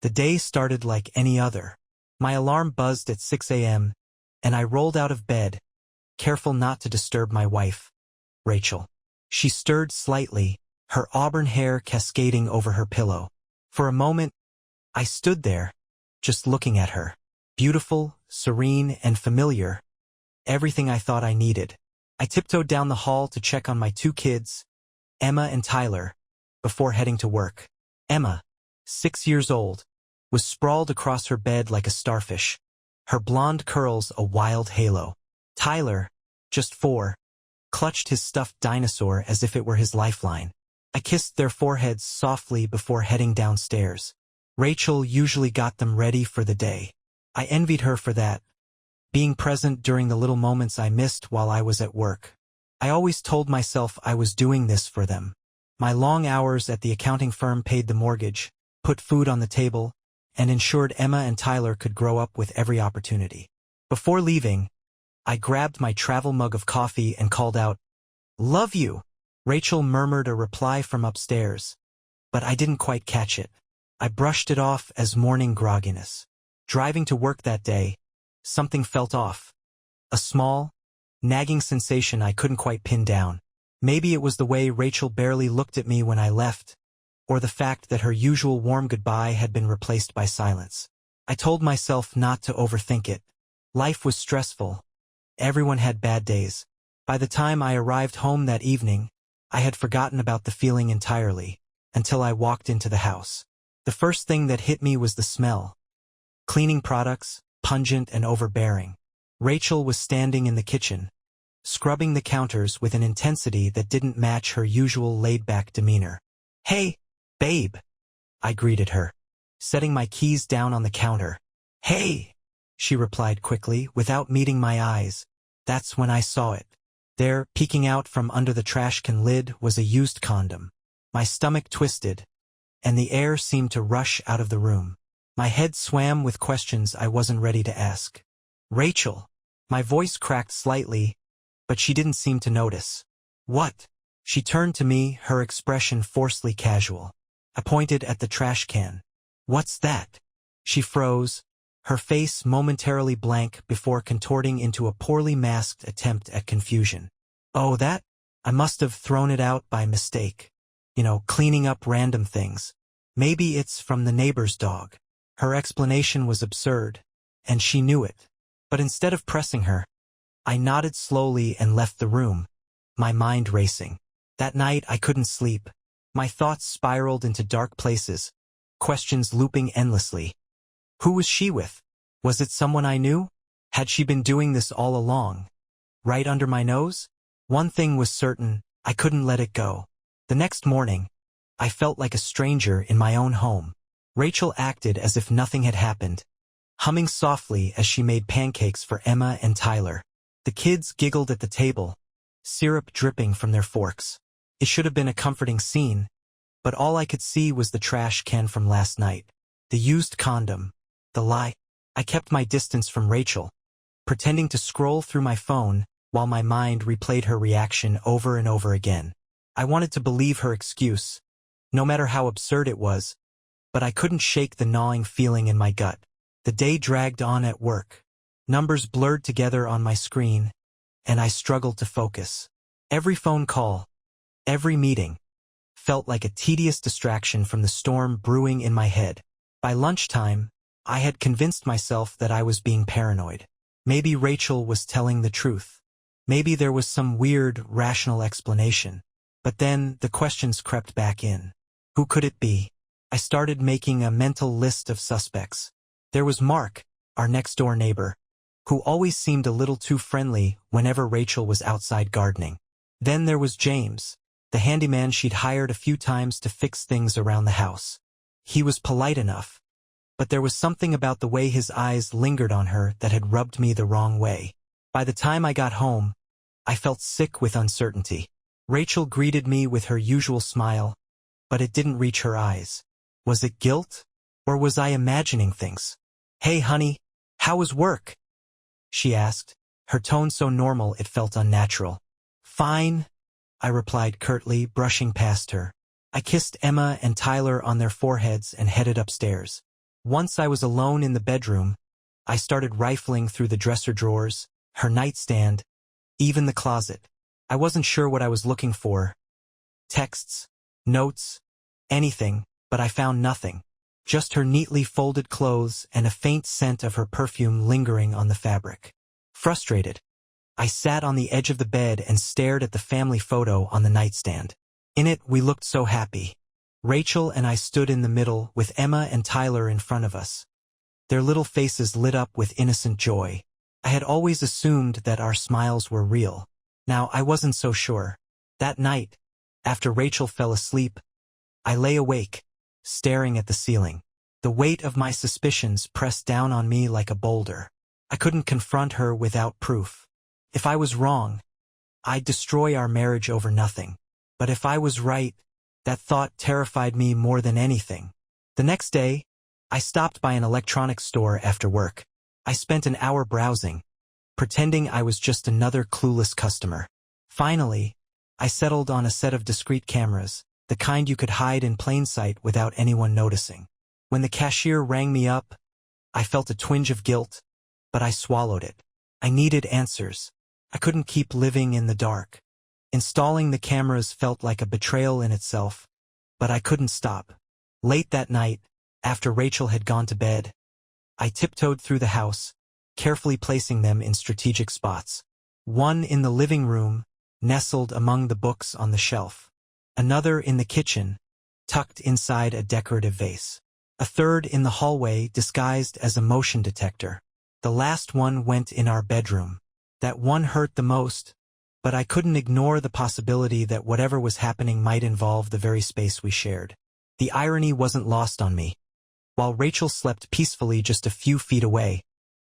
The day started like any other. My alarm buzzed at 6 a.m., and I rolled out of bed, careful not to disturb my wife, Rachel. She stirred slightly, her auburn hair cascading over her pillow. For a moment, I stood there, just looking at her. Beautiful, serene, and familiar. Everything I thought I needed. I tiptoed down the hall to check on my two kids, Emma and Tyler, before heading to work. Emma, 6 years old, was sprawled across her bed like a starfish, her blonde curls a wild halo. Tyler, just 4, clutched his stuffed dinosaur as if it were his lifeline. I kissed their foreheads softly before heading downstairs. Rachel usually got them ready for the day. I envied her for that, being present during the little moments I missed while I was at work. I always told myself I was doing this for them. My long hours at the accounting firm paid the mortgage, put food on the table, and ensured Emma and Tyler could grow up with every opportunity. Before leaving, I grabbed my travel mug of coffee and called out, "Love you!" Rachel murmured a reply from upstairs, but I didn't quite catch it. I brushed it off as morning grogginess. Driving to work that day, something felt off. A small, nagging sensation I couldn't quite pin down. Maybe it was the way Rachel barely looked at me when I left, or the fact that her usual warm goodbye had been replaced by silence. I told myself not to overthink it. Life was stressful. Everyone had bad days. By the time I arrived home that evening, I had forgotten about the feeling entirely, until I walked into the house. The first thing that hit me was the smell. Cleaning products, pungent and overbearing. Rachel was standing in the kitchen, scrubbing the counters with an intensity that didn't match her usual laid-back demeanor. "Hey, babe," I greeted her, setting my keys down on the counter. "Hey," she replied quickly, without meeting my eyes. That's when I saw it. There, peeking out from under the trash can lid, was a used condom. My stomach twisted, and the air seemed to rush out of the room. My head swam with questions I wasn't ready to ask. "Rachel." My voice cracked slightly, but she didn't seem to notice. "What?" She turned to me, her expression forcefully casual. I pointed at the trash can. "What's that?" She froze, her face momentarily blank before contorting into a poorly masked attempt at confusion. "Oh, that? I must have thrown it out by mistake. Cleaning up random things. Maybe it's from the neighbor's dog." Her explanation was absurd, and she knew it. But instead of pressing her, I nodded slowly and left the room, my mind racing. That night I couldn't sleep. My thoughts spiraled into dark places, questions looping endlessly. Who was she with? Was it someone I knew? Had she been doing this all along? Right under my nose? One thing was certain, I couldn't let it go. The next morning, I felt like a stranger in my own home. Rachel acted as if nothing had happened, humming softly as she made pancakes for Emma and Tyler. The kids giggled at the table, syrup dripping from their forks. It should have been a comforting scene, but all I could see was the trash can from last night. The used condom. The lie. I kept my distance from Rachel, pretending to scroll through my phone while my mind replayed her reaction over and over again. I wanted to believe her excuse, no matter how absurd it was, but I couldn't shake the gnawing feeling in my gut. The day dragged on at work. Numbers blurred together on my screen, and I struggled to focus. Every phone call, every meeting, felt like a tedious distraction from the storm brewing in my head. By lunchtime, I had convinced myself that I was being paranoid. Maybe Rachel was telling the truth. Maybe there was some weird, rational explanation. But then the questions crept back in. Who could it be? I started making a mental list of suspects. There was Mark, our next-door neighbor, who always seemed a little too friendly whenever Rachel was outside gardening. Then there was James, the handyman she'd hired a few times to fix things around the house. He was polite enough, but there was something about the way his eyes lingered on her that had rubbed me the wrong way. By the time I got home, I felt sick with uncertainty. Rachel greeted me with her usual smile, but it didn't reach her eyes. Was it guilt? Or was I imagining things? "Hey, honey, how was work?" she asked, her tone so normal it felt unnatural. "Fine," I replied curtly, brushing past her. I kissed Emma and Tyler on their foreheads and headed upstairs. Once I was alone in the bedroom, I started rifling through the dresser drawers, her nightstand, even the closet. I wasn't sure what I was looking for. Texts, notes, anything, but I found nothing. Just her neatly folded clothes and a faint scent of her perfume lingering on the fabric. Frustrated, I sat on the edge of the bed and stared at the family photo on the nightstand. In it, we looked so happy. Rachel and I stood in the middle with Emma and Tyler in front of us. Their little faces lit up with innocent joy. I had always assumed that our smiles were real. Now I wasn't so sure. That night, after Rachel fell asleep, I lay awake, staring at the ceiling. The weight of my suspicions pressed down on me like a boulder. I couldn't confront her without proof. If I was wrong, I'd destroy our marriage over nothing. But if I was right, that thought terrified me more than anything. The next day, I stopped by an electronics store after work. I spent an hour browsing, pretending I was just another clueless customer. Finally, I settled on a set of discrete cameras, the kind you could hide in plain sight without anyone noticing. When the cashier rang me up, I felt a twinge of guilt, but I swallowed it. I needed answers. I couldn't keep living in the dark. Installing the cameras felt like a betrayal in itself, but I couldn't stop. Late that night, after Rachel had gone to bed, I tiptoed through the house, carefully placing them in strategic spots. One in the living room, nestled among the books on the shelf. Another in the kitchen, tucked inside a decorative vase. A third in the hallway, disguised as a motion detector. The last one went in our bedroom. That one hurt the most, but I couldn't ignore the possibility that whatever was happening might involve the very space we shared. The irony wasn't lost on me. While Rachel slept peacefully just a few feet away,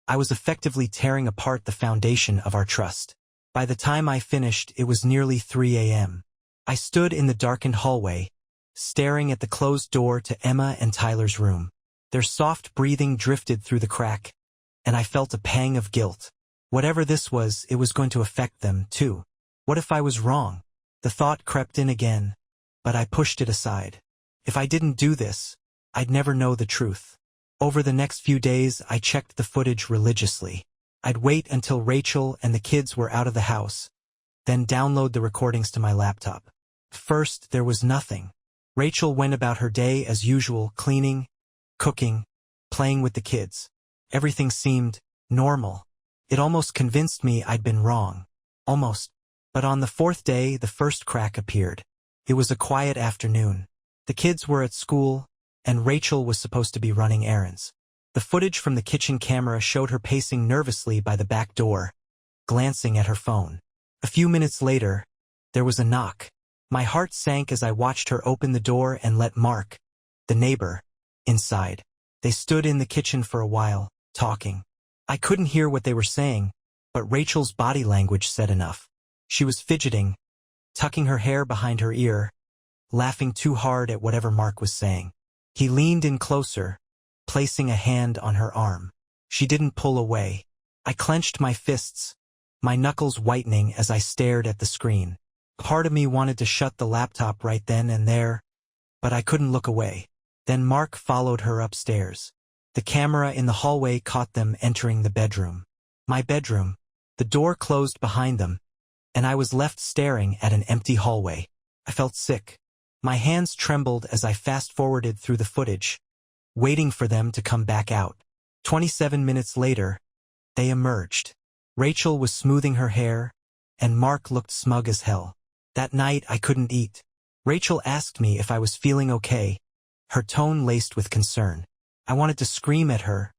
I was effectively tearing apart the foundation of our trust. By the time I finished, it was nearly 3 a.m. I stood in the darkened hallway, staring at the closed door to Emma and Tyler's room. Their soft breathing drifted through the crack, and I felt a pang of guilt. Whatever this was, it was going to affect them, too. What if I was wrong? The thought crept in again, but I pushed it aside. If I didn't do this, I'd never know the truth. Over the next few days, I checked the footage religiously. I'd wait until Rachel and the kids were out of the house, then download the recordings to my laptop. First, there was nothing. Rachel went about her day as usual, cleaning, cooking, playing with the kids. Everything seemed normal. It almost convinced me I'd been wrong. Almost. But on the fourth day, the first crack appeared. It was a quiet afternoon. The kids were at school, and Rachel was supposed to be running errands. The footage from the kitchen camera showed her pacing nervously by the back door, glancing at her phone. A few minutes later, there was a knock. My heart sank as I watched her open the door and let Mark, the neighbor, inside. They stood in the kitchen for a while, talking. I couldn't hear what they were saying, but Rachel's body language said enough. She was fidgeting, tucking her hair behind her ear, laughing too hard at whatever Mark was saying. He leaned in closer, placing a hand on her arm. She didn't pull away. I clenched my fists, my knuckles whitening as I stared at the screen. Part of me wanted to shut the laptop right then and there, but I couldn't look away. Then Mark followed her upstairs. The camera in the hallway caught them entering the bedroom. My bedroom. The door closed behind them, and I was left staring at an empty hallway. I felt sick. My hands trembled as I fast-forwarded through the footage, waiting for them to come back out. 27 minutes later, they emerged. Rachel was smoothing her hair, and Mark looked smug as hell. That night, I couldn't eat. Rachel asked me if I was feeling okay, her tone laced with concern. I wanted to scream at her,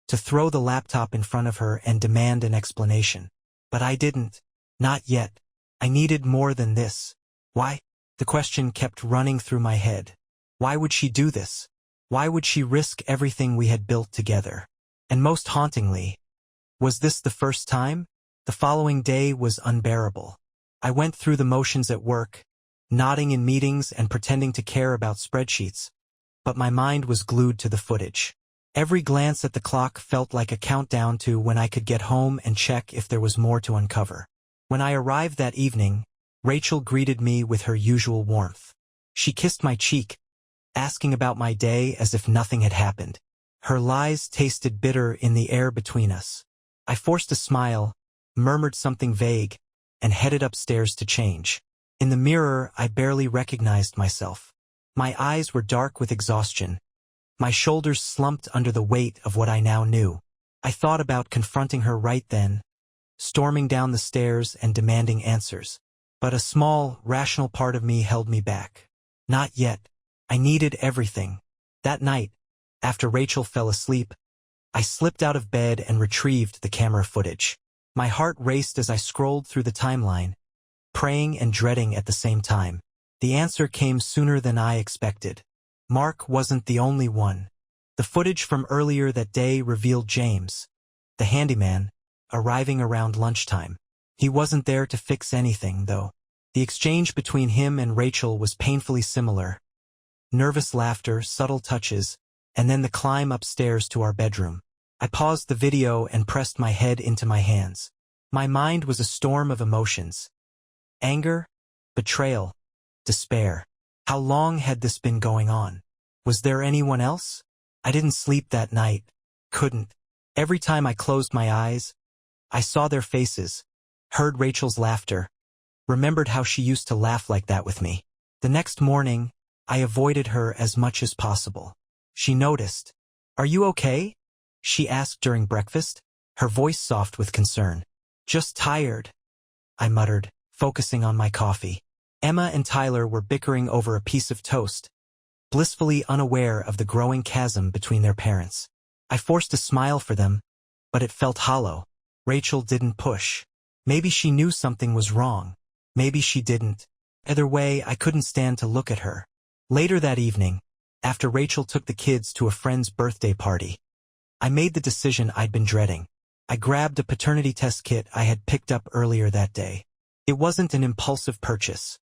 to throw the laptop in front of her and demand an explanation. But I didn't. Not yet. I needed more than this. Why? The question kept running through my head. Why would she do this? Why would she risk everything we had built together? And most hauntingly, was this the first time? The following day was unbearable. I went through the motions at work, nodding in meetings and pretending to care about spreadsheets, but my mind was glued to the footage. Every glance at the clock felt like a countdown to when I could get home and check if there was more to uncover. When I arrived that evening, Rachel greeted me with her usual warmth. She kissed my cheek, asking about my day as if nothing had happened. Her lies tasted bitter in the air between us. I forced a smile, murmured something vague, and headed upstairs to change. In the mirror, I barely recognized myself. My eyes were dark with exhaustion. My shoulders slumped under the weight of what I now knew. I thought about confronting her right then, storming down the stairs and demanding answers. But a small, rational part of me held me back. Not yet. I needed everything. That night, after Rachel fell asleep, I slipped out of bed and retrieved the camera footage. My heart raced as I scrolled through the timeline, praying and dreading at the same time. The answer came sooner than I expected. Mark wasn't the only one. The footage from earlier that day revealed James, the handyman, arriving around lunchtime. He wasn't there to fix anything, though. The exchange between him and Rachel was painfully similar. Nervous laughter, subtle touches, and then the climb upstairs to our bedroom. I paused the video and pressed my head into my hands. My mind was a storm of emotions. Anger, betrayal, despair. How long had this been going on? Was there anyone else? I didn't sleep that night. Couldn't. Every time I closed my eyes, I saw their faces, heard Rachel's laughter, remembered how she used to laugh like that with me. The next morning, I avoided her as much as possible. She noticed. "Are you okay?" she asked during breakfast, her voice soft with concern. "Just tired," I muttered, focusing on my coffee. Emma and Tyler were bickering over a piece of toast, blissfully unaware of the growing chasm between their parents. I forced a smile for them, but it felt hollow. Rachel didn't push. Maybe she knew something was wrong. Maybe she didn't. Either way, I couldn't stand to look at her. Later that evening, after Rachel took the kids to a friend's birthday party, I made the decision I'd been dreading. I grabbed a paternity test kit I had picked up earlier that day. It wasn't an impulsive purchase.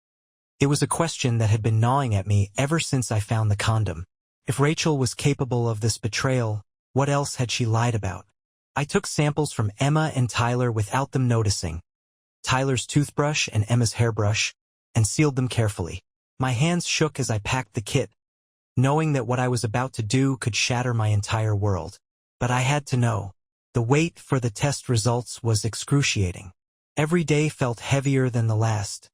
It was a question that had been gnawing at me ever since I found the condom. If Rachel was capable of this betrayal, what else had she lied about? I took samples from Emma and Tyler without them noticing, Tyler's toothbrush and Emma's hairbrush, and sealed them carefully. My hands shook as I packed the kit, knowing that what I was about to do could shatter my entire world. But I had to know. The wait for the test results was excruciating. Every day felt heavier than the last,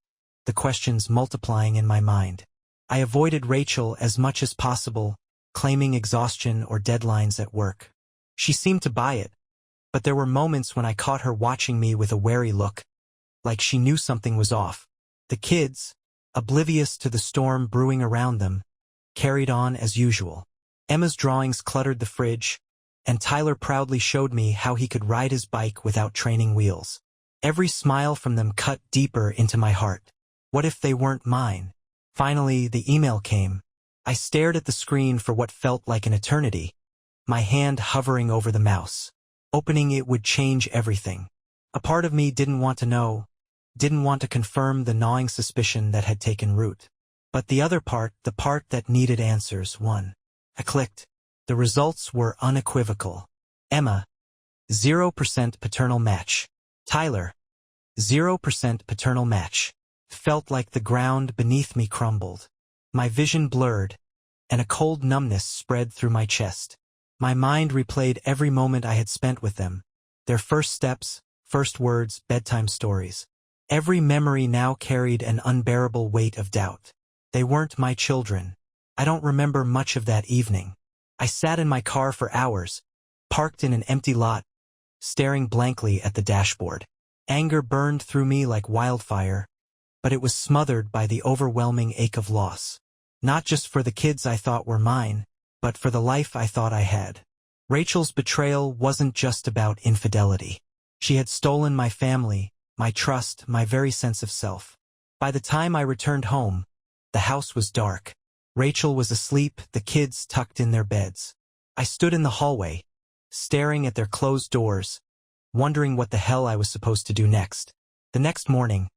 the questions multiplying in my mind. I avoided Rachel as much as possible, claiming exhaustion or deadlines at work. She seemed to buy it, but there were moments when I caught her watching me with a wary look, like she knew something was off. The kids, oblivious to the storm brewing around them, carried on as usual. Emma's drawings cluttered the fridge, and Tyler proudly showed me how he could ride his bike without training wheels. Every smile from them cut deeper into my heart. What if they weren't mine? Finally, the email came. I stared at the screen for what felt like an eternity, my hand hovering over the mouse. Opening it would change everything. A part of me didn't want to know, didn't want to confirm the gnawing suspicion that had taken root. But the other part, the part that needed answers, won. I clicked. The results were unequivocal. Emma, 0% paternal match. Tyler, 0% paternal match. Felt like the ground beneath me crumbled. My vision blurred, and a cold numbness spread through my chest. My mind replayed every moment I had spent with them. Their first steps, first words, bedtime stories. Every memory now carried an unbearable weight of doubt. They weren't my children. I don't remember much of that evening. I sat in my car for hours, parked in an empty lot, staring blankly at the dashboard. Anger burned through me like wildfire, but it was smothered by the overwhelming ache of loss. Not just for the kids I thought were mine, but for the life I thought I had. Rachel's betrayal wasn't just about infidelity. She had stolen my family, my trust, my very sense of self. By the time I returned home, the house was dark. Rachel was asleep, the kids tucked in their beds. I stood in the hallway, staring at their closed doors, wondering what the hell I was supposed to do next. The next morning,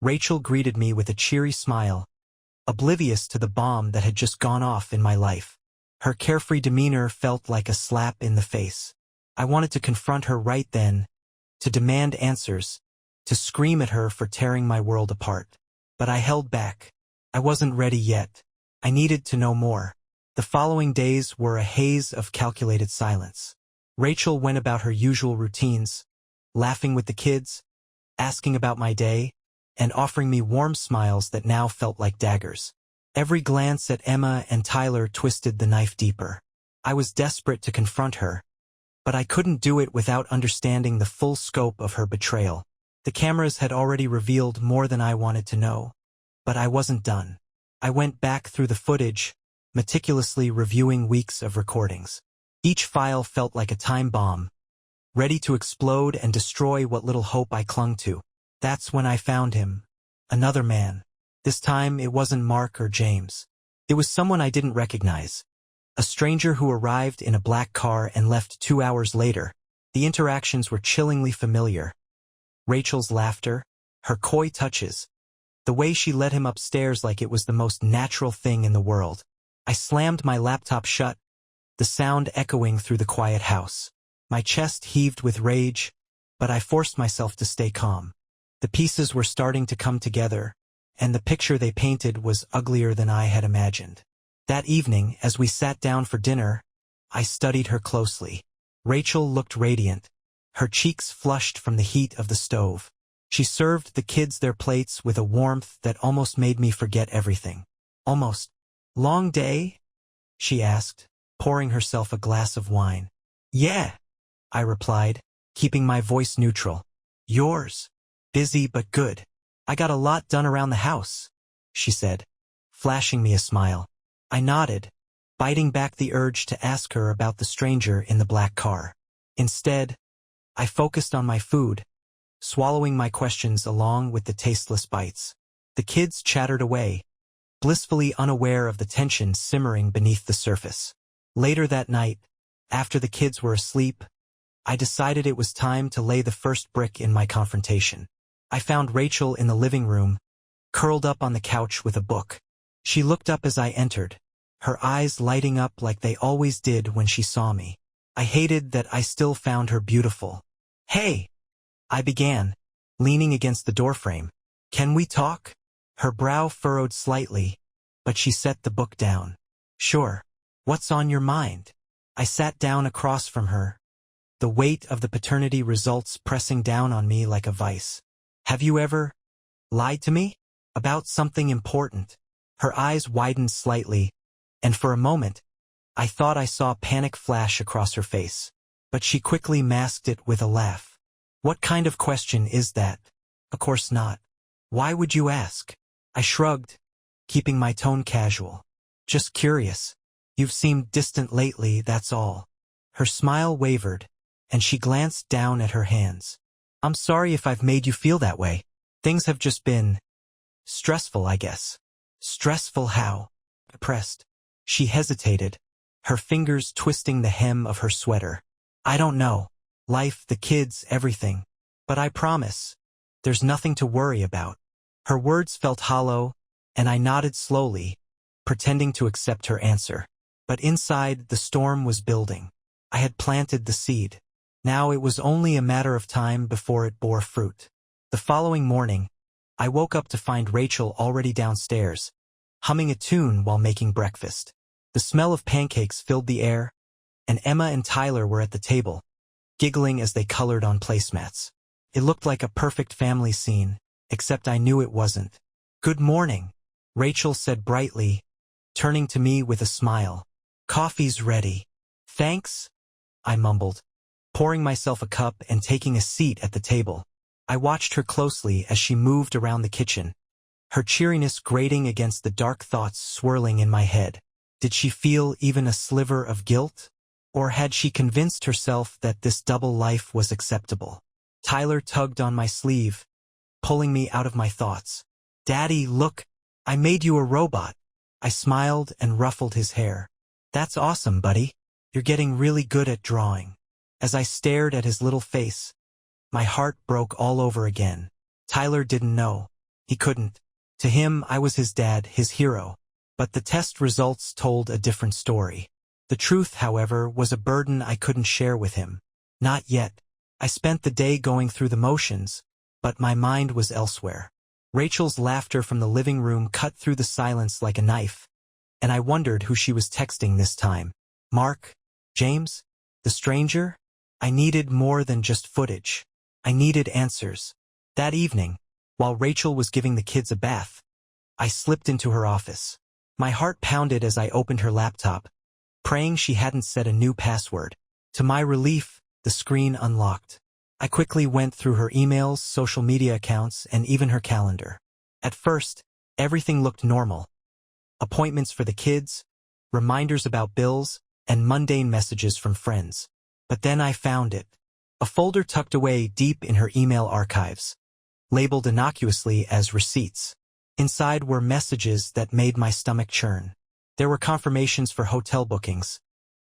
Rachel greeted me with a cheery smile, oblivious to the bomb that had just gone off in my life. Her carefree demeanor felt like a slap in the face. I wanted to confront her right then, to demand answers, to scream at her for tearing my world apart. But I held back. I wasn't ready yet. I needed to know more. The following days were a haze of calculated silence. Rachel went about her usual routines, laughing with the kids, asking about my day, and offering me warm smiles that now felt like daggers. Every glance at Emma and Tyler twisted the knife deeper. I was desperate to confront her, but I couldn't do it without understanding the full scope of her betrayal. The cameras had already revealed more than I wanted to know, but I wasn't done. I went back through the footage, meticulously reviewing weeks of recordings. Each file felt like a time bomb, ready to explode and destroy what little hope I clung to. That's when I found him. Another man. This time it wasn't Mark or James. It was someone I didn't recognize. A stranger who arrived in a black car and left 2 hours later. The interactions were chillingly familiar. Rachel's laughter, her coy touches, the way she led him upstairs like it was the most natural thing in the world. I slammed my laptop shut, the sound echoing through the quiet house. My chest heaved with rage, but I forced myself to stay calm. The pieces were starting to come together, and the picture they painted was uglier than I had imagined. That evening, as we sat down for dinner, I studied her closely. Rachel looked radiant, her cheeks flushed from the heat of the stove. She served the kids their plates with a warmth that almost made me forget everything. Almost. "Long day?" she asked, pouring herself a glass of wine. "Yeah," I replied, keeping my voice neutral. "Yours?" "Busy but good. I got a lot done around the house," she said, flashing me a smile. I nodded, biting back the urge to ask her about the stranger in the black car. Instead, I focused on my food, swallowing my questions along with the tasteless bites. The kids chattered away, blissfully unaware of the tension simmering beneath the surface. Later that night, after the kids were asleep, I decided it was time to lay the first brick in my confrontation. I found Rachel in the living room, curled up on the couch with a book. She looked up as I entered, her eyes lighting up like they always did when she saw me. I hated that I still found her beautiful. "Hey," I began, leaning against the doorframe. "Can we talk?" Her brow furrowed slightly, but she set the book down. "Sure. What's on your mind?" I sat down across from her, the weight of the paternity results pressing down on me like a vice. "Have you ever lied to me? About something important?" Her eyes widened slightly, and for a moment, I thought I saw panic flash across her face. But she quickly masked it with a laugh. "What kind of question is that?" "Of course not. Why would you ask?" I shrugged, keeping my tone casual. "Just curious. You've seemed distant lately, that's all." Her smile wavered, and she glanced down at her hands. "I'm sorry if I've made you feel that way. Things have just been stressful, I guess." "Stressful how?" I pressed. She hesitated, her fingers twisting the hem of her sweater. "I don't know. Life, the kids, everything. But I promise, there's nothing to worry about." Her words felt hollow, and I nodded slowly, pretending to accept her answer. But inside, the storm was building. I had planted the seed. Now it was only a matter of time before it bore fruit. The following morning, I woke up to find Rachel already downstairs, humming a tune while making breakfast. The smell of pancakes filled the air, and Emma and Tyler were at the table, giggling as they colored on placemats. It looked like a perfect family scene, except I knew it wasn't. "Good morning," Rachel said brightly, turning to me with a smile. "Coffee's ready." "Thanks," I mumbled, pouring myself a cup and taking a seat at the table. I watched her closely as she moved around the kitchen, her cheeriness grating against the dark thoughts swirling in my head. Did she feel even a sliver of guilt? Or had she convinced herself that this double life was acceptable? Tyler tugged on my sleeve, pulling me out of my thoughts. "Daddy, look, I made you a robot." I smiled and ruffled his hair. "That's awesome, buddy. You're getting really good at drawing." As I stared at his little face, my heart broke all over again. Tyler didn't know. He couldn't. To him, I was his dad, his hero. But the test results told a different story. The truth, however, was a burden I couldn't share with him. Not yet. I spent the day going through the motions, but my mind was elsewhere. Rachel's laughter from the living room cut through the silence like a knife, and I wondered who she was texting this time. Mark? James? The stranger? I needed more than just footage. I needed answers. That evening, while Rachel was giving the kids a bath, I slipped into her office. My heart pounded as I opened her laptop, praying she hadn't set a new password. To my relief, the screen unlocked. I quickly went through her emails, social media accounts, and even her calendar. At first, everything looked normal. Appointments for the kids, reminders about bills, and mundane messages from friends. But then I found it. A folder tucked away deep in her email archives, labeled innocuously as receipts. Inside were messages that made my stomach churn. There were confirmations for hotel bookings,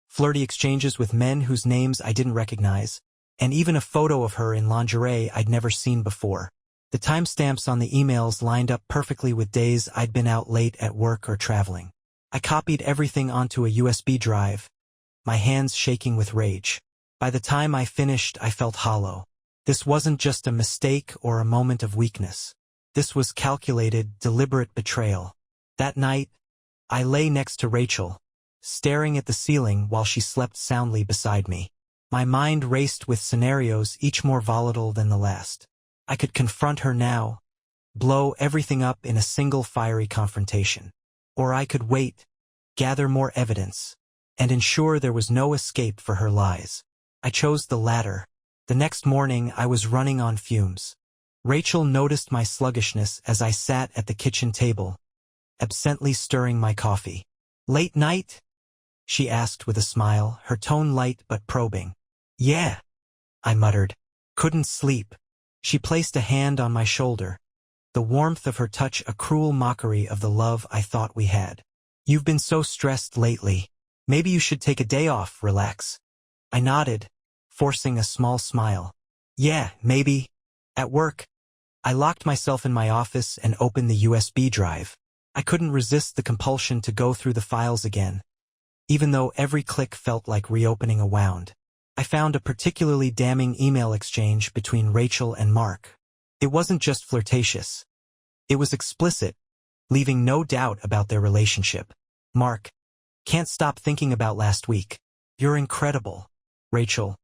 flirty exchanges with men whose names I didn't recognize, and even a photo of her in lingerie I'd never seen before. The timestamps on the emails lined up perfectly with days I'd been out late at work or traveling. I copied everything onto a USB drive, my hands shaking with rage. By the time I finished, I felt hollow. This wasn't just a mistake or a moment of weakness. This was calculated, deliberate betrayal. That night, I lay next to Rachel, staring at the ceiling while she slept soundly beside me. My mind raced with scenarios, each more volatile than the last. I could confront her now, blow everything up in a single fiery confrontation. Or I could wait, gather more evidence, and ensure there was no escape for her lies. I chose the latter. The next morning, I was running on fumes. Rachel noticed my sluggishness as I sat at the kitchen table, absently stirring my coffee. "Late night?" she asked with a smile, her tone light but probing. "Yeah," I muttered. "Couldn't sleep." She placed a hand on my shoulder, the warmth of her touch a cruel mockery of the love I thought we had. "You've been so stressed lately. Maybe you should take a day off, relax." I nodded, forcing a small smile. "Yeah, maybe. At work." I locked myself in my office and opened the USB drive. I couldn't resist the compulsion to go through the files again, even though every click felt like reopening a wound. I found a particularly damning email exchange between Rachel and Mark. It wasn't just flirtatious. It was explicit, leaving no doubt about their relationship. "Mark, can't stop thinking about last week. You're incredible. Rachel,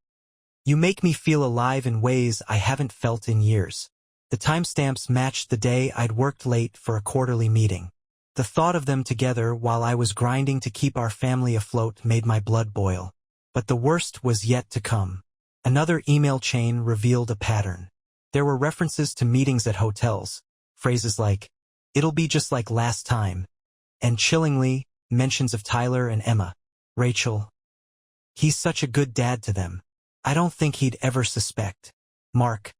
you make me feel alive in ways I haven't felt in years." The timestamps matched the day I'd worked late for a quarterly meeting. The thought of them together while I was grinding to keep our family afloat made my blood boil. But the worst was yet to come. Another email chain revealed a pattern. There were references to meetings at hotels, phrases like, "It'll be just like last time," and chillingly, mentions of Tyler and Emma. "Rachel, he's such a good dad to them. I don't think he'd ever suspect." "Mark,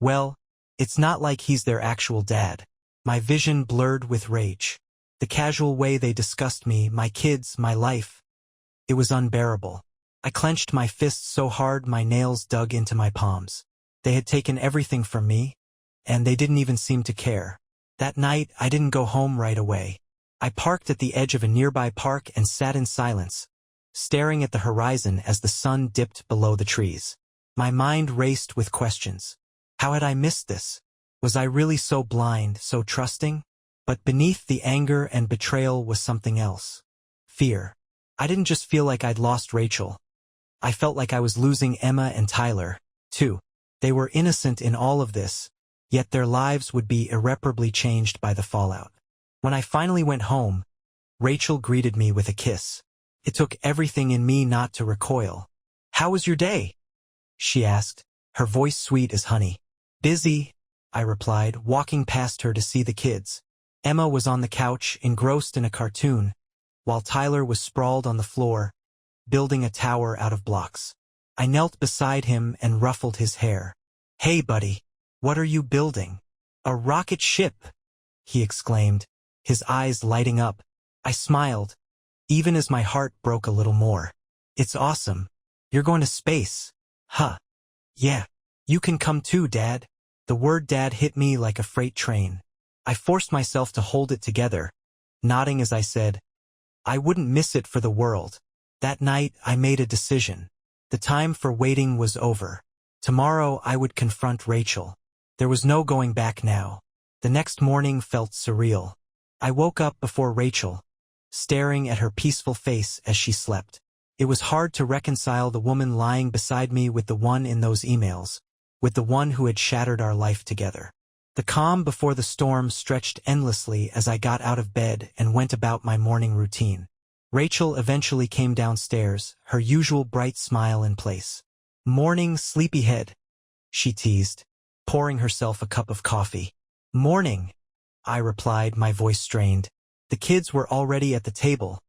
well, it's not like he's their actual dad." My vision blurred with rage. The casual way they discussed me, my kids, my life. It was unbearable. I clenched my fists so hard my nails dug into my palms. They had taken everything from me, and they didn't even seem to care. That night, I didn't go home right away. I parked at the edge of a nearby park and sat in silence, staring at the horizon as the sun dipped below the trees. My mind raced with questions. How had I missed this? Was I really so blind, so trusting? But beneath the anger and betrayal was something else. Fear. I didn't just feel like I'd lost Rachel. I felt like I was losing Emma and Tyler, too. They were innocent in all of this, yet their lives would be irreparably changed by the fallout. When I finally went home, Rachel greeted me with a kiss. It took everything in me not to recoil. "How was your day?" she asked, her voice sweet as honey. "Busy," I replied, walking past her to see the kids. Emma was on the couch, engrossed in a cartoon, while Tyler was sprawled on the floor, building a tower out of blocks. I knelt beside him and ruffled his hair. "Hey, buddy, what are you building?" "A rocket ship," he exclaimed, his eyes lighting up. I smiled, even as my heart broke a little more. "It's awesome. You're going to space." "Huh. Yeah. You can come too, Dad." The word Dad hit me like a freight train. I forced myself to hold it together, nodding as I said, I wouldn't miss it for the world. That night, I made a decision. The time for waiting was over. Tomorrow, I would confront Rachel. There was no going back now. The next morning felt surreal. I woke up before Rachel, staring at her peaceful face as she slept. It was hard to reconcile the woman lying beside me with the one in those emails, with the one who had shattered our life together. The calm before the storm stretched endlessly as I got out of bed and went about my morning routine. Rachel eventually came downstairs, her usual bright smile in place. "Morning, sleepyhead," she teased, pouring herself a cup of coffee. "Morning," I replied, my voice strained. The kids were already at the table,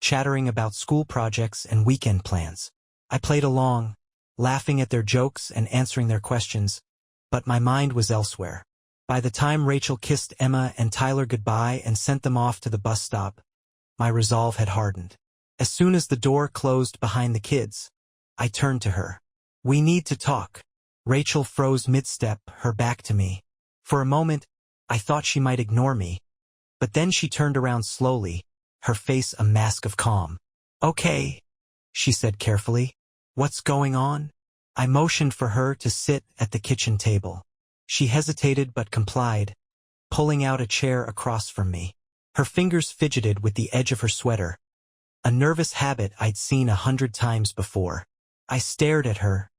chattering about school projects and weekend plans. I played along, laughing at their jokes and answering their questions, but my mind was elsewhere. By the time Rachel kissed Emma and Tyler goodbye and sent them off to the bus stop, my resolve had hardened. As soon as the door closed behind the kids, I turned to her. "We need to talk." Rachel froze mid-step, her back to me. For a moment, I thought she might ignore me, but then she turned around slowly, her face a mask of calm. "Okay," she said carefully. "What's going on?" I motioned for her to sit at the kitchen table. She hesitated but complied, pulling out a chair across from me. Her fingers fidgeted with the edge of her sweater, a nervous habit I'd seen 100 times before. I stared at her,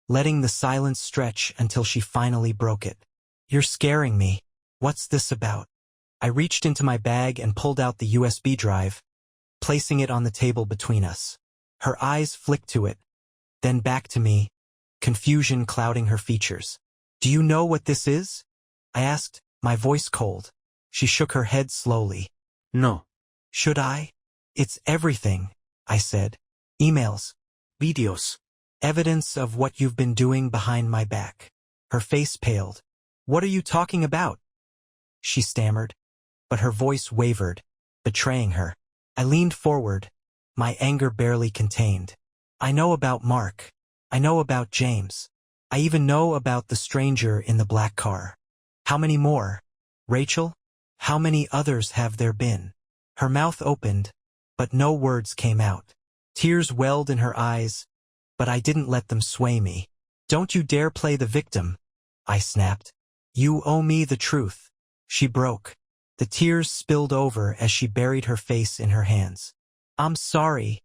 letting the silence stretch until she finally broke it. "You're scaring me. What's this about?" I reached into my bag and pulled out the USB drive, placing it on the table between us. Her eyes flicked to it, then back to me, confusion clouding her features. "Do you know what this is?" I asked, my voice cold. She shook her head slowly. "No." "Should I?" "It's everything," I said. "Emails, videos, evidence of what you've been doing behind my back." Her face paled. "What are you talking about?" she stammered, but her voice wavered, betraying her. I leaned forward, my anger barely contained. "I know about Mark. I know about James. I even know about the stranger in the black car." "How many more, Rachel? How many others have there been?" Her mouth opened, but no words came out. Tears welled in her eyes, but I didn't let them sway me. "Don't you dare play the victim," I snapped. "You owe me the truth." She broke. The tears spilled over as she buried her face in her hands. "I'm sorry,"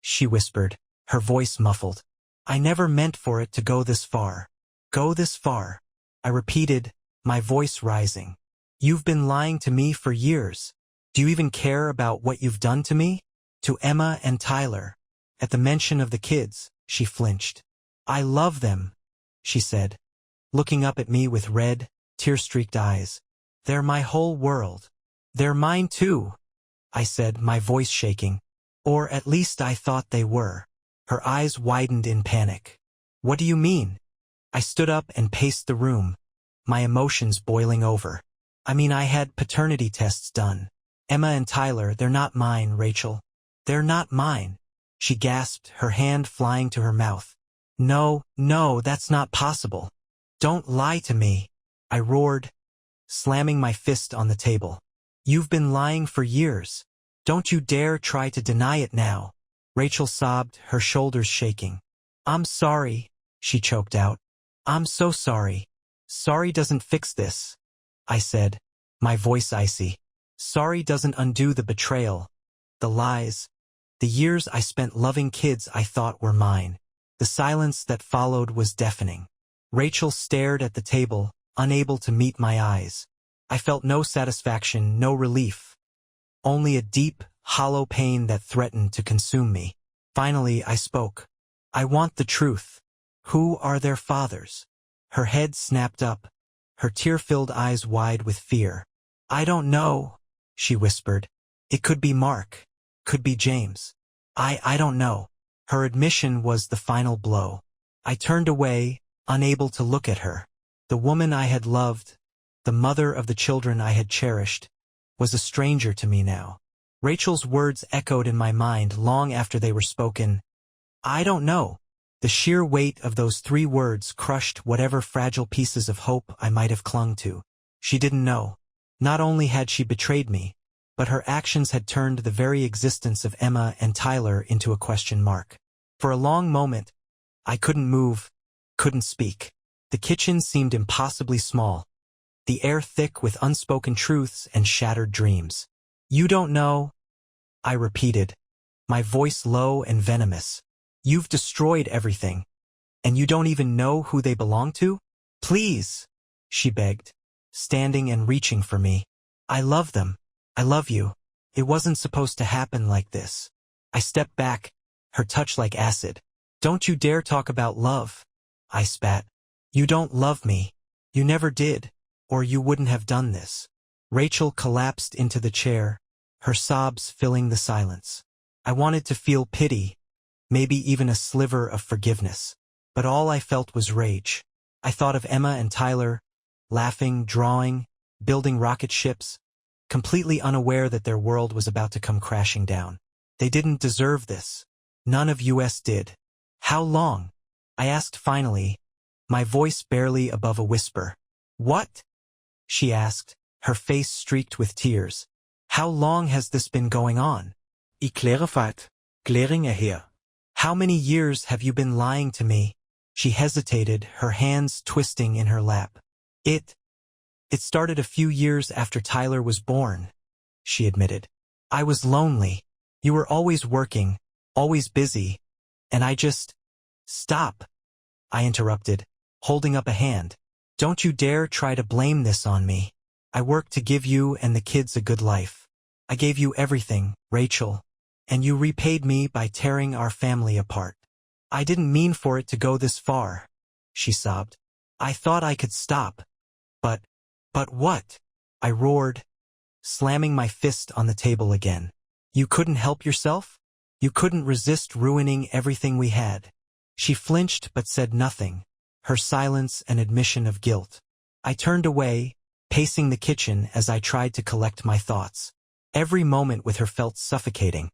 she whispered, her voice muffled. "I never meant for it to go this far." "Go this far," I repeated, my voice rising. "You've been lying to me for years. Do you even care about what you've done to me? To Emma and Tyler." At the mention of the kids, she flinched. "I love them," she said, looking up at me with red, tear-streaked eyes. "They're my whole world." "They're mine too," I said, my voice shaking. "Or at least I thought they were." Her eyes widened in panic. "What do you mean?" I stood up and paced the room, my emotions boiling over. "I mean, I had paternity tests done. Emma and Tyler, they're not mine, Rachel. They're not mine." She gasped, her hand flying to her mouth. No, that's not possible. Don't lie to me," I roared, slamming my fist on the table. "You've been lying for years. Don't you dare try to deny it now." Rachel sobbed, her shoulders shaking. "I'm sorry," she choked out. "I'm so sorry." "Sorry doesn't fix this," I said, my voice icy. "Sorry doesn't undo the betrayal, the lies, the years I spent loving kids I thought were mine." The silence that followed was deafening. Rachel stared at the table, unable to meet my eyes. I felt no satisfaction, no relief, only a deep, hollow pain that threatened to consume me. Finally, I spoke. "I want the truth. Who are their fathers?" Her head snapped up, her tear-filled eyes wide with fear. "I don't know," she whispered. "It could be Mark, could be James. I don't know." Her admission was the final blow. I turned away, unable to look at her. The woman I had loved, the mother of the children I had cherished, was a stranger to me now. Rachel's words echoed in my mind long after they were spoken. "I don't know." The sheer weight of those 3 words crushed whatever fragile pieces of hope I might have clung to. She didn't know. Not only had she betrayed me, but her actions had turned the very existence of Emma and Tyler into a question mark. For a long moment, I couldn't move, couldn't speak. The kitchen seemed impossibly small, the air thick with unspoken truths and shattered dreams. "You don't know," I repeated, my voice low and venomous. You've destroyed everything, and you don't even know who they belong to? Please, she begged, standing and reaching for me. I love them. I love you. It wasn't supposed to happen like this. I stepped back, her touch like acid. Don't you dare talk about love, I spat. You don't love me. You never did, or you wouldn't have done this. Rachel collapsed into the chair, her sobs filling the silence. I wanted to feel pity, maybe even a sliver of forgiveness. But all I felt was rage. I thought of Emma and Tyler, laughing, drawing, building rocket ships, completely unaware that their world was about to come crashing down. They didn't deserve this. None of us did. How long? I asked finally, my voice barely above a whisper. What? She asked, her face streaked with tears. How long has this been going on? I clarified, glaring at her. How many years have you been lying to me? She hesitated, her hands twisting in her lap. It started a few years after Tyler was born, she admitted. I was lonely. You were always working, always busy, and I just... Stop, I interrupted, holding up a hand. Don't you dare try to blame this on me. I worked to give you and the kids a good life. I gave you everything, Rachel, and you repaid me by tearing our family apart. I didn't mean for it to go this far, she sobbed. I thought I could stop. But what? I roared, slamming my fist on the table again. You couldn't help yourself? You couldn't resist ruining everything we had. She flinched but said nothing, her silence an admission of guilt. I turned away, pacing the kitchen as I tried to collect my thoughts. Every moment with her felt suffocating,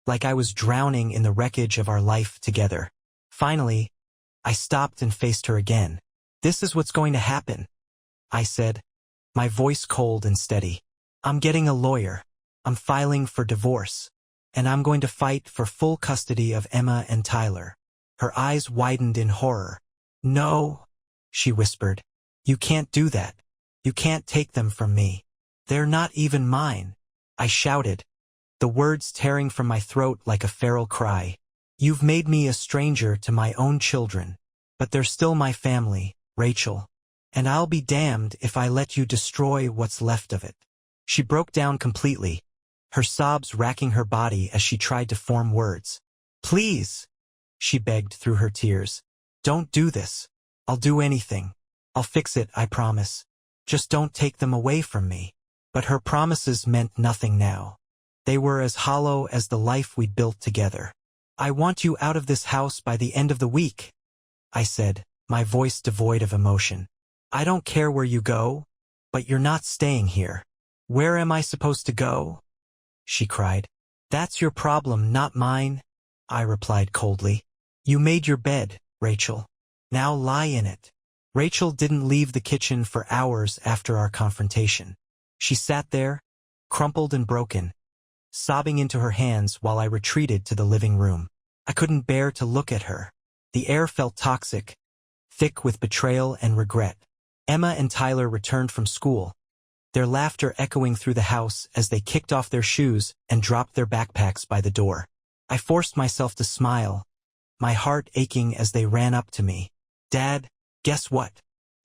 like I was drowning in the wreckage of our life together. Finally, I stopped and faced her again. This is what's going to happen, I said, my voice cold and steady. I'm getting a lawyer. I'm filing for divorce. And I'm going to fight for full custody of Emma and Tyler. Her eyes widened in horror. No, she whispered. You can't do that. You can't take them from me. They're not even mine, I shouted, the words tearing from my throat like a feral cry. You've made me a stranger to my own children, but they're still my family, Rachel. And I'll be damned if I let you destroy what's left of it. She broke down completely, her sobs racking her body as she tried to form words. Please, she begged through her tears. Don't do this. I'll do anything. I'll fix it, I promise. Just don't take them away from me. But her promises meant nothing now. They were as hollow as the life we'd built together. I want you out of this house by the end of the week, I said, my voice devoid of emotion. I don't care where you go, but you're not staying here. Where am I supposed to go? She cried. That's your problem, not mine, I replied coldly. You made your bed, Rachel. Now lie in it. Rachel didn't leave the kitchen for hours after our confrontation. She sat there, crumpled and broken, sobbing into her hands while I retreated to the living room. I couldn't bear to look at her. The air felt toxic, thick with betrayal and regret. Emma and Tyler returned from school, their laughter echoing through the house as they kicked off their shoes and dropped their backpacks by the door. I forced myself to smile, my heart aching as they ran up to me. Dad, guess what?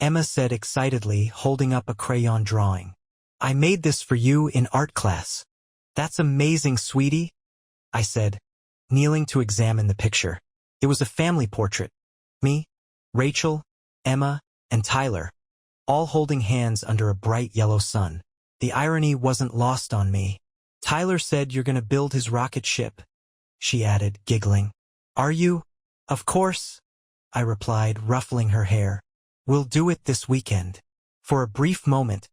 Emma said excitedly, holding up a crayon drawing. I made this for you in art class. That's amazing, sweetie, I said, kneeling to examine the picture. It was a family portrait. Me, Rachel, Emma, and Tyler, all holding hands under a bright yellow sun. The irony wasn't lost on me. Tyler said you're going to build his rocket ship, she added, giggling. Are you? Of course, I replied, ruffling her hair. We'll do it this weekend. For a brief moment,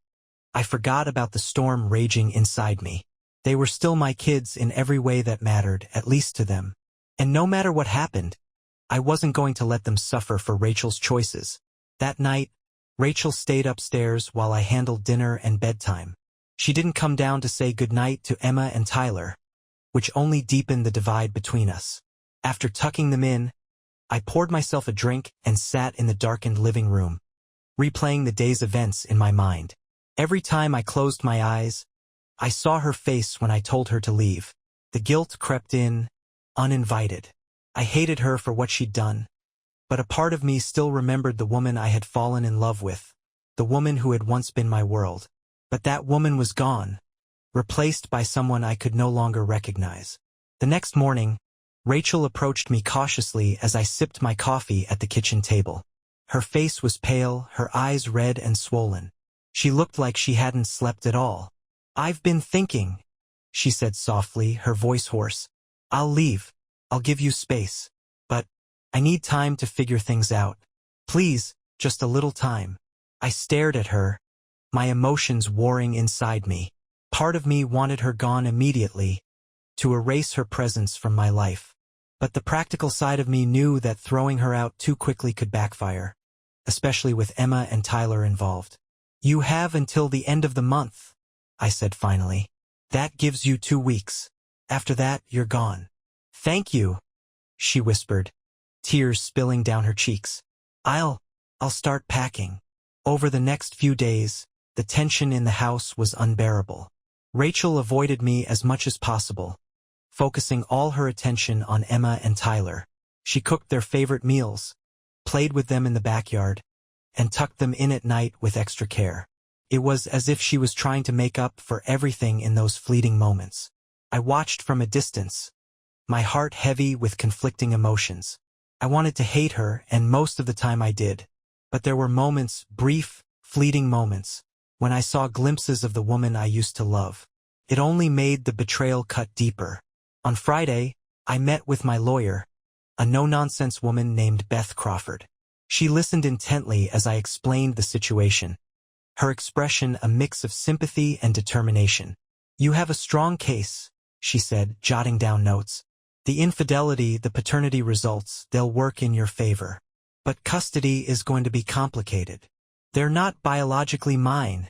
I forgot about the storm raging inside me. They were still my kids in every way that mattered, at least to them. And no matter what happened, I wasn't going to let them suffer for Rachel's choices. That night, Rachel stayed upstairs while I handled dinner and bedtime. She didn't come down to say goodnight to Emma and Tyler, which only deepened the divide between us. After tucking them in, I poured myself a drink and sat in the darkened living room, replaying the day's events in my mind. Every time I closed my eyes, I saw her face when I told her to leave. The guilt crept in, uninvited. I hated her for what she'd done, but a part of me still remembered the woman I had fallen in love with, the woman who had once been my world. But that woman was gone, replaced by someone I could no longer recognize. The next morning, Rachel approached me cautiously as I sipped my coffee at the kitchen table. Her face was pale, her eyes red and swollen. She looked like she hadn't slept at all. "I've been thinking," she said softly, her voice hoarse. "I'll leave. I'll give you space. But I need time to figure things out. Please, just a little time." I stared at her, my emotions warring inside me. Part of me wanted her gone immediately, to erase her presence from my life. But the practical side of me knew that throwing her out too quickly could backfire, especially with Emma and Tyler involved. "You have until the end of the month," I said finally. "That gives you 2 weeks. After that, you're gone." "Thank you," she whispered, tears spilling down her cheeks. I'll start packing." Over the next few days, the tension in the house was unbearable. Rachel avoided me as much as possible, focusing all her attention on Emma and Tyler. She cooked their favorite meals, played with them in the backyard, and tucked them in at night with extra care. It was as if she was trying to make up for everything in those fleeting moments. I watched from a distance, my heart heavy with conflicting emotions. I wanted to hate her, and most of the time I did. But there were moments, brief, fleeting moments, when I saw glimpses of the woman I used to love. It only made the betrayal cut deeper. On Friday, I met with my lawyer, a no-nonsense woman named Beth Crawford. She listened intently as I explained the situation, her expression a mix of sympathy and determination. "You have a strong case," she said, jotting down notes. "The infidelity, the paternity results, they'll work in your favor. But custody is going to be complicated." "They're not biologically mine,"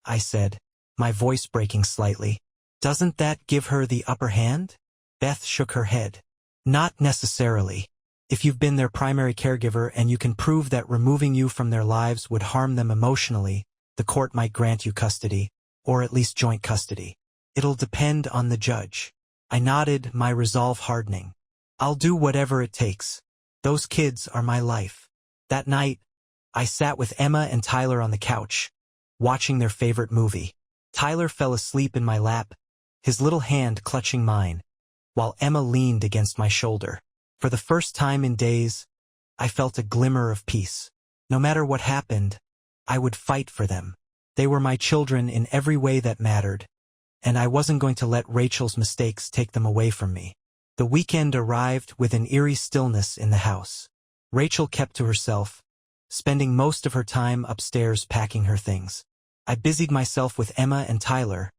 I said, my voice breaking slightly. "Doesn't that give her the upper hand?" Beth shook her head. "Not necessarily. If you've been their primary caregiver and you can prove that removing you from their lives would harm them emotionally, the court might grant you custody, or at least joint custody. It'll depend on the judge." I nodded, my resolve hardening. "I'll do whatever it takes. Those kids are my life." That night, I sat with Emma and Tyler on the couch, watching their favorite movie. Tyler fell asleep in my lap, his little hand clutching mine, while Emma leaned against my shoulder. For the first time in days, I felt a glimmer of peace. No matter what happened, I would fight for them. They were my children in every way that mattered, and I wasn't going to let Rachel's mistakes take them away from me. The weekend arrived with an eerie stillness in the house. Rachel kept to herself, spending most of her time upstairs packing her things. I busied myself with Emma and Tyler,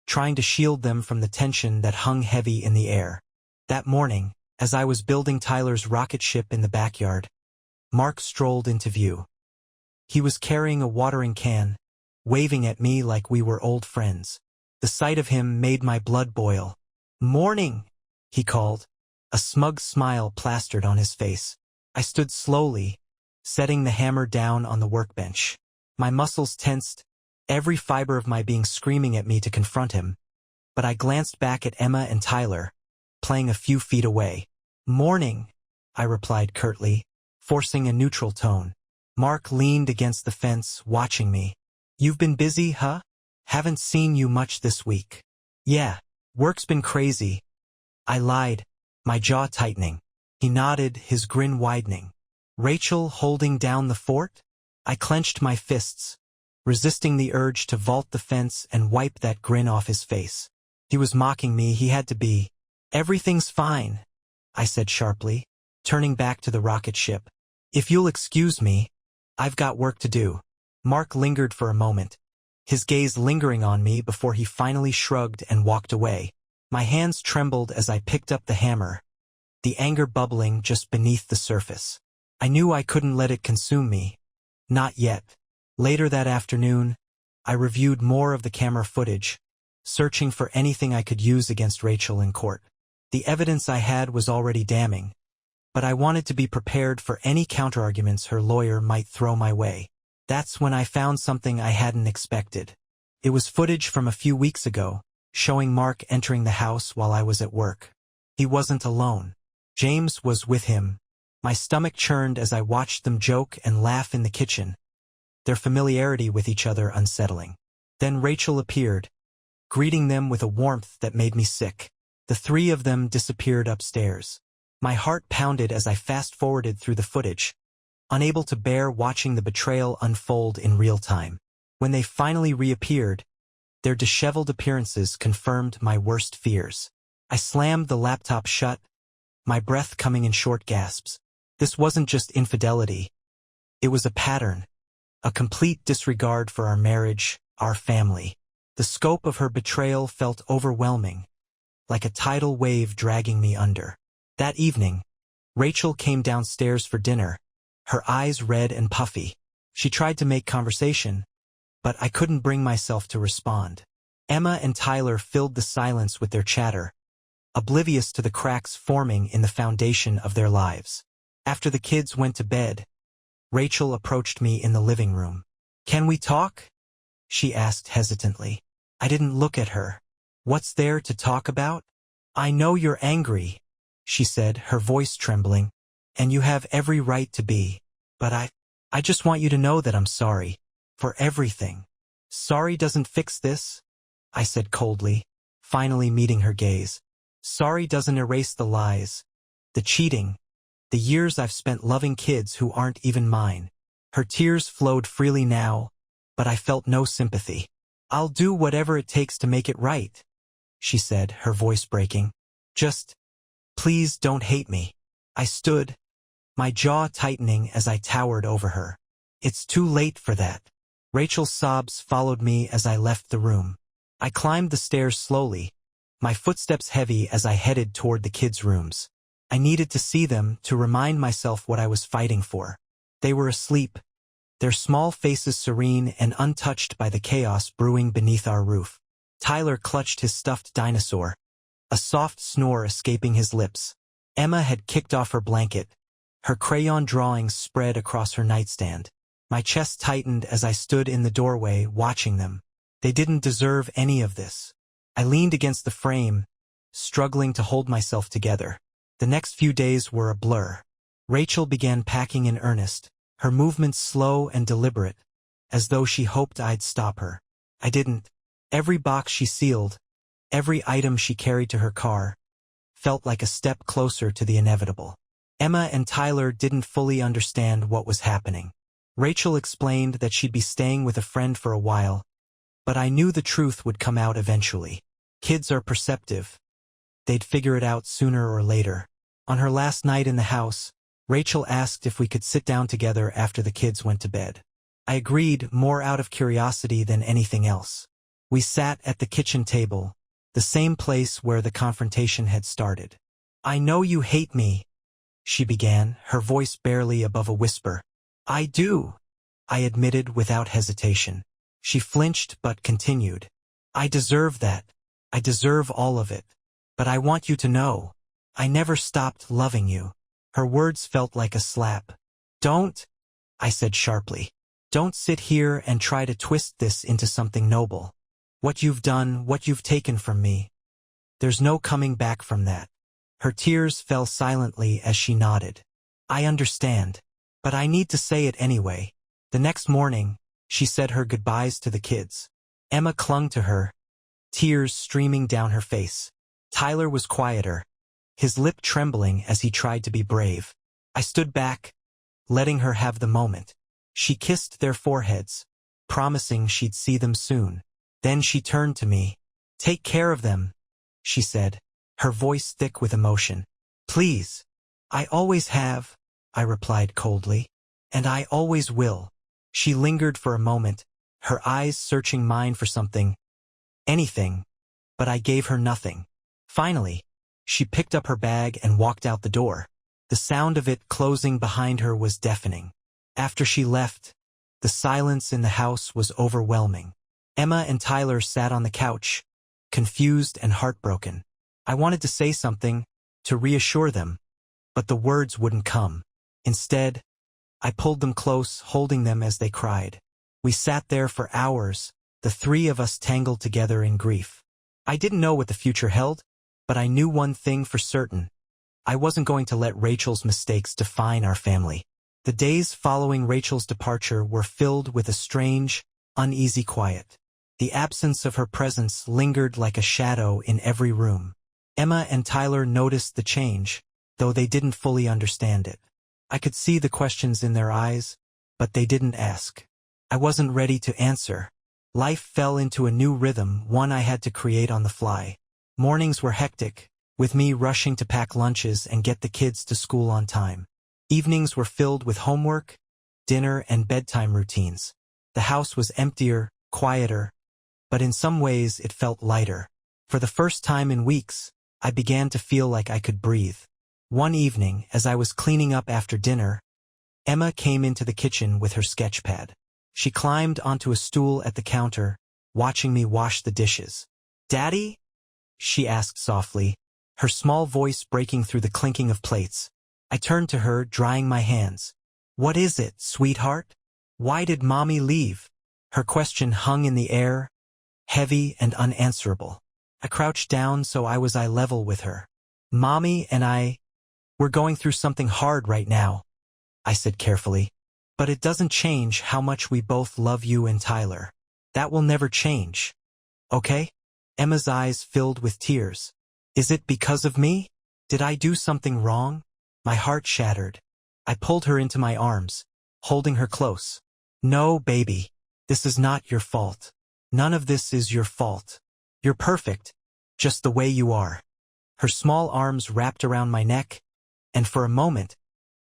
trying to shield them from the tension that hung heavy in the air. That morning, as I was building Tyler's rocket ship in the backyard, Mark strolled into view. He was carrying a watering can, waving at me like we were old friends. The sight of him made my blood boil. "Morning," he called, a smug smile plastered on his face. I stood slowly, setting the hammer down on the workbench. My muscles tensed, every fiber of my being screaming at me to confront him, but I glanced back at Emma and Tyler, playing a few feet away. "Morning," I replied curtly, forcing a neutral tone. Mark leaned against the fence, watching me. "You've been busy, huh? Haven't seen you much this week." "Yeah, work's been crazy," I lied, my jaw tightening. He nodded, his grin widening. "Rachel holding down the fort?" I clenched my fists, resisting the urge to vault the fence and wipe that grin off his face. He was mocking me, he had to be. "Everything's fine," I said sharply, turning back to the rocket ship. "If you'll excuse me, I've got work to do." Mark lingered for a moment, his gaze lingering on me before he finally shrugged and walked away. My hands trembled as I picked up the hammer, the anger bubbling just beneath the surface. I knew I couldn't let it consume me. Not yet. Later that afternoon, I reviewed more of the camera footage, searching for anything I could use against Rachel in court. The evidence I had was already damning, but I wanted to be prepared for any counterarguments her lawyer might throw my way. That's when I found something I hadn't expected. It was footage from a few weeks ago, showing Mark entering the house while I was at work. He wasn't alone. James was with him. My stomach churned as I watched them joke and laugh in the kitchen, their familiarity with each other unsettling. Then Rachel appeared, greeting them with a warmth that made me sick. The three of them disappeared upstairs. My heart pounded as I fast-forwarded through the footage, unable to bear watching the betrayal unfold in real time. When they finally reappeared, their disheveled appearances confirmed my worst fears. I slammed the laptop shut, my breath coming in short gasps. This wasn't just infidelity. It was a pattern, a complete disregard for our marriage, our family. The scope of her betrayal felt overwhelming, like a tidal wave dragging me under. That evening, Rachel came downstairs for dinner, her eyes red and puffy. She tried to make conversation, but I couldn't bring myself to respond. Emma and Tyler filled the silence with their chatter, oblivious to the cracks forming in the foundation of their lives. After the kids went to bed, Rachel approached me in the living room. "Can we talk?" she asked hesitantly. I didn't look at her. "What's there to talk about?" "I know you're angry," she said, her voice trembling, "and you have every right to be. But I just want you to know that I'm sorry. For everything." "Sorry doesn't fix this," I said coldly, finally meeting her gaze. "Sorry doesn't erase the lies, the cheating, the years I've spent loving kids who aren't even mine." Her tears flowed freely now, but I felt no sympathy. "I'll do whatever it takes to make it right," she said, her voice breaking. "Just, please don't hate me." I stood, my jaw tightening as I towered over her. "It's too late for that." Rachel's sobs followed me as I left the room. I climbed the stairs slowly, my footsteps heavy as I headed toward the kids' rooms. I needed to see them to remind myself what I was fighting for. They were asleep, their small faces serene and untouched by the chaos brewing beneath our roof. Tyler clutched his stuffed dinosaur, a soft snore escaping his lips. Emma had kicked off her blanket, her crayon drawings spread across her nightstand. My chest tightened as I stood in the doorway watching them. They didn't deserve any of this. I leaned against the frame, struggling to hold myself together. The next few days were a blur. Rachel began packing in earnest, her movements slow and deliberate, as though she hoped I'd stop her. I didn't. Every box she sealed, every item she carried to her car, felt like a step closer to the inevitable. Emma and Tyler didn't fully understand what was happening. Rachel explained that she'd be staying with a friend for a while, but I knew the truth would come out eventually. Kids are perceptive. They'd figure it out sooner or later. On her last night in the house, Rachel asked if we could sit down together after the kids went to bed. I agreed, more out of curiosity than anything else. We sat at the kitchen table, the same place where the confrontation had started. "I know you hate me," she began, her voice barely above a whisper. "I do," I admitted without hesitation. She flinched but continued. "I deserve that. I deserve all of it. But I want you to know, I never stopped loving you." Her words felt like a slap. "Don't," I said sharply. "Don't sit here and try to twist this into something noble. What you've done, what you've taken from me, there's no coming back from that." Her tears fell silently as she nodded. "I understand. But I need to say it anyway." The next morning, she said her goodbyes to the kids. Emma clung to her, tears streaming down her face. Tyler was quieter, his lip trembling as he tried to be brave. I stood back, letting her have the moment. She kissed their foreheads, promising she'd see them soon. Then she turned to me. "Take care of them," she said, her voice thick with emotion. "Please." "I always have," I replied coldly. "And I always will." She lingered for a moment, her eyes searching mine for something, anything, but I gave her nothing. Finally, she picked up her bag and walked out the door. The sound of it closing behind her was deafening. After she left, the silence in the house was overwhelming. Emma and Tyler sat on the couch, confused and heartbroken. I wanted to say something, to reassure them, but the words wouldn't come. Instead, I pulled them close, holding them as they cried. We sat there for hours, the three of us tangled together in grief. I didn't know what the future held, but I knew one thing for certain. I wasn't going to let Rachel's mistakes define our family. The days following Rachel's departure were filled with a strange, uneasy quiet. The absence of her presence lingered like a shadow in every room. Emma and Tyler noticed the change, though they didn't fully understand it. I could see the questions in their eyes, but they didn't ask. I wasn't ready to answer. Life fell into a new rhythm, one I had to create on the fly. Mornings were hectic, with me rushing to pack lunches and get the kids to school on time. Evenings were filled with homework, dinner, and bedtime routines. The house was emptier, quieter, but in some ways it felt lighter. For the first time in weeks, I began to feel like I could breathe. One evening, as I was cleaning up after dinner, Emma came into the kitchen with her sketch pad. She climbed onto a stool at the counter, watching me wash the dishes. "Daddy?" she asked softly, her small voice breaking through the clinking of plates. I turned to her, drying my hands. "What is it, sweetheart? Why did Mommy leave?" Her question hung in the air, heavy and unanswerable. I crouched down so I was eye level with her. "Mommy and we're going through something hard right now," I said carefully. "But it doesn't change how much we both love you and Tyler. That will never change. Okay?" Emma's eyes filled with tears. "Is it because of me? Did I do something wrong?" My heart shattered. I pulled her into my arms, holding her close. "No, baby. This is not your fault. None of this is your fault. You're perfect, just the way you are." Her small arms wrapped around my neck, and for a moment,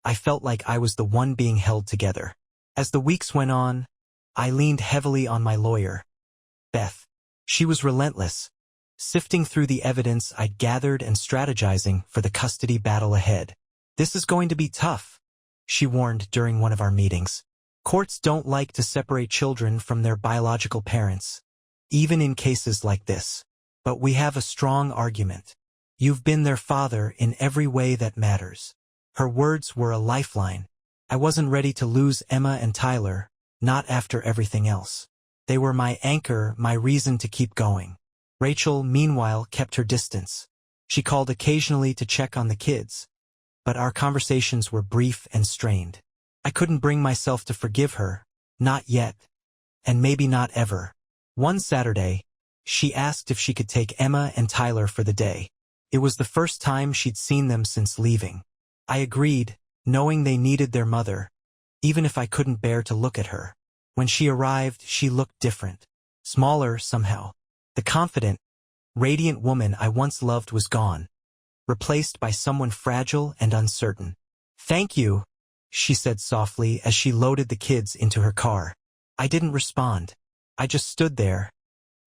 I felt like I was the one being held together. As the weeks went on, I leaned heavily on my lawyer, Beth. She was relentless, sifting through the evidence I'd gathered and strategizing for the custody battle ahead. "This is going to be tough," she warned during one of our meetings. "Courts don't like to separate children from their biological parents, even in cases like this. But we have a strong argument. You've been their father in every way that matters." Her words were a lifeline. I wasn't ready to lose Emma and Tyler, not after everything else. They were my anchor, my reason to keep going. Rachel, meanwhile, kept her distance. She called occasionally to check on the kids, but our conversations were brief and strained. I couldn't bring myself to forgive her, not yet, and maybe not ever. One Saturday, she asked if she could take Emma and Tyler for the day. It was the first time she'd seen them since leaving. I agreed, knowing they needed their mother, even if I couldn't bear to look at her. When she arrived, she looked different, smaller somehow. The confident, radiant woman I once loved was gone, replaced by someone fragile and uncertain. "Thank you," she said softly as she loaded the kids into her car. I didn't respond. I just stood there,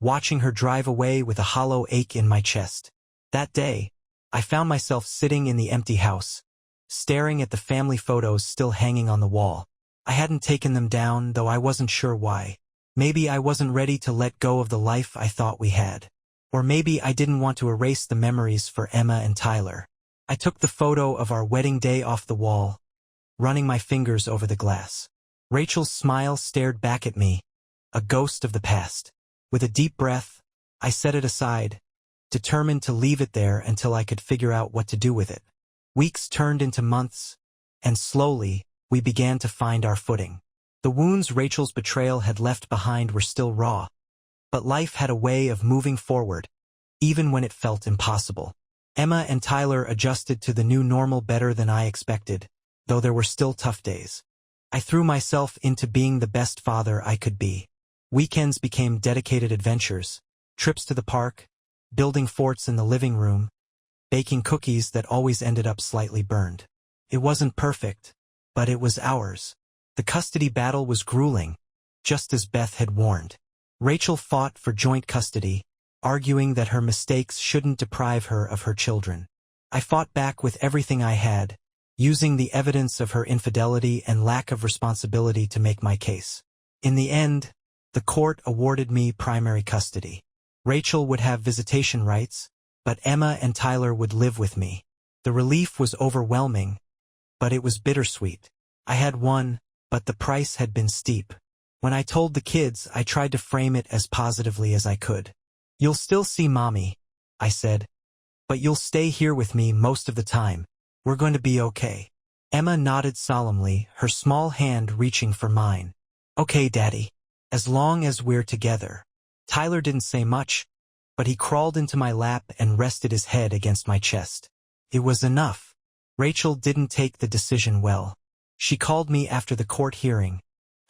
watching her drive away with a hollow ache in my chest. That day, I found myself sitting in the empty house, staring at the family photos still hanging on the wall. I hadn't taken them down, though I wasn't sure why. Maybe I wasn't ready to let go of the life I thought we had. Or maybe I didn't want to erase the memories for Emma and Tyler. I took the photo of our wedding day off the wall, running my fingers over the glass. Rachel's smile stared back at me, a ghost of the past. With a deep breath, I set it aside, determined to leave it there until I could figure out what to do with it. Weeks turned into months, and slowly, we began to find our footing. The wounds Rachel's betrayal had left behind were still raw, but life had a way of moving forward, even when it felt impossible. Emma and Tyler adjusted to the new normal better than I expected, though there were still tough days. I threw myself into being the best father I could be. Weekends became dedicated adventures, trips to the park, building forts in the living room, baking cookies that always ended up slightly burned. It wasn't perfect, but it was ours. The custody battle was grueling, just as Beth had warned. Rachel fought for joint custody, arguing that her mistakes shouldn't deprive her of her children. I fought back with everything I had, using the evidence of her infidelity and lack of responsibility to make my case. In the end, the court awarded me primary custody. Rachel would have visitation rights, but Emma and Tyler would live with me. The relief was overwhelming, but it was bittersweet. I had won, but the price had been steep. When I told the kids, I tried to frame it as positively as I could. You'll still see Mommy, I said. But you'll stay here with me most of the time. We're going to be okay. Emma nodded solemnly, her small hand reaching for mine. Okay, Daddy. As long as we're together. Tyler didn't say much, but he crawled into my lap and rested his head against my chest. It was enough. Rachel didn't take the decision well. She called me after the court hearing,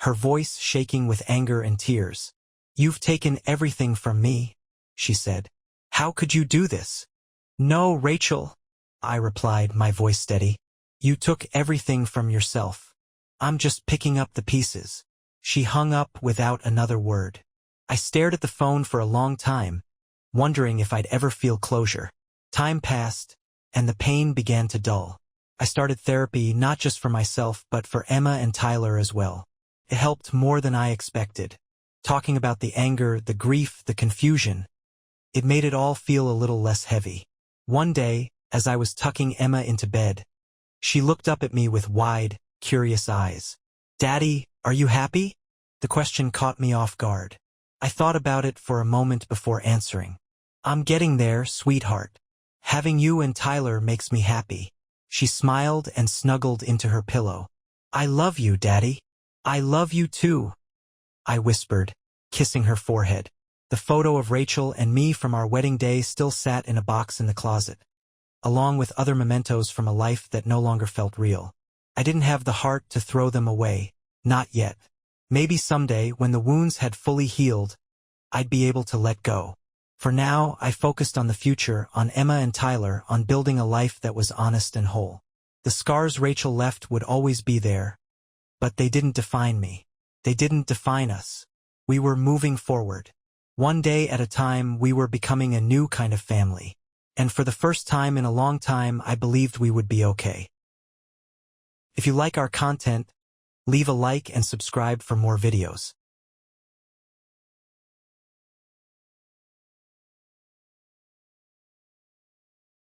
her voice shaking with anger and tears. You've taken everything from me, she said. How could you do this? No, Rachel, I replied, my voice steady. You took everything from yourself. I'm just picking up the pieces. She hung up without another word. I stared at the phone for a long time, wondering if I'd ever feel closure. Time passed, and the pain began to dull. I started therapy not just for myself but for Emma and Tyler as well. It helped more than I expected. Talking about the anger, the grief, the confusion, it made it all feel a little less heavy. One day, as I was tucking Emma into bed, she looked up at me with wide, curious eyes. Daddy, are you happy? The question caught me off guard. I thought about it for a moment before answering. I'm getting there, sweetheart. Having you and Tyler makes me happy. She smiled and snuggled into her pillow. I love you, Daddy. I love you too, I whispered, kissing her forehead. The photo of Rachel and me from our wedding day still sat in a box in the closet, along with other mementos from a life that no longer felt real. I didn't have the heart to throw them away, not yet. Maybe someday, when the wounds had fully healed, I'd be able to let go. For now, I focused on the future, on Emma and Tyler, on building a life that was honest and whole. The scars Rachel left would always be there, but they didn't define me. They didn't define us. We were moving forward. One day at a time, we were becoming a new kind of family. And for the first time in a long time, I believed we would be okay. If you like our content, leave a like and subscribe for more videos.